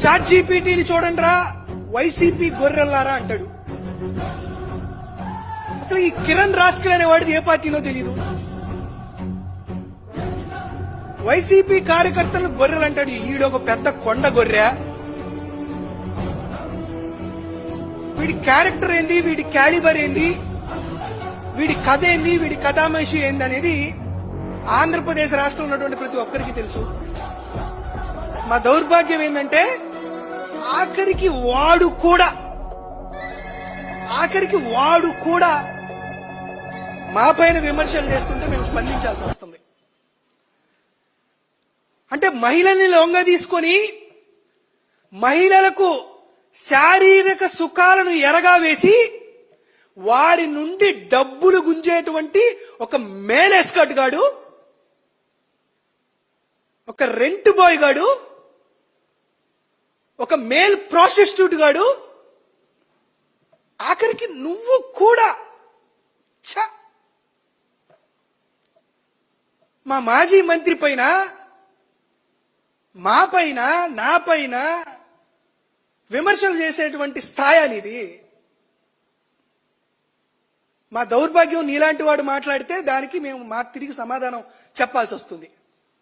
Chat జీపీటీని చూడండిరా YCP గొర్రెల్లారా అంటాడు. అసలు ఈ కిరణ్ రాస్కల్ అనేవాడిది ఏ పార్టీనో తెలీదు. వైసీపీ కార్యకర్తలు గొర్రెలు అంటాడు. ఈడొక పెద్ద కొండ గొర్రె. వీడి క్యారెక్టర్ ఏంది, వీడి క్యాలిబర్ ఏంది, వీడి కథ ఏంది, వీడి కథామహిషి ఏంది అనేది ఆంధ్రప్రదేశ్ రాష్ట్రంలో ఉన్నటువంటి ప్రతి ఒక్కరికి తెలుసు. మా దౌర్భాగ్యం ఏంటంటే ఆఖరికి వాడు కూడా మా పైన విమర్శలు చేస్తుంటే మేము స్పందించాల్సి వస్తుంది. అంటే మహిళల్ని లొంగ తీసుకొని మహిళలకు శారీరక సుఖాలను ఎరగా వేసి వారి నుండి డబ్బులు గుంజేటువంటి ఒక మేల్ ఎస్కర్ట్ గాడు, ఒక రెంట్ బాయ్ గాడు, ఒక మేల్ ప్రాస్టిట్యూట్ గాడు, ఆఖరికి నువ్వు కూడా మా మాజీ మంత్రి పైన, మా పైన, నా పైన విమర్శలు చేసేటువంటి స్థాయి అనేది. మా దౌర్భాగ్యం నీలాంటి వాడు మాట్లాడితే దానికి మేము తిరిగి సమాధానం చెప్పాల్సి వస్తుంది.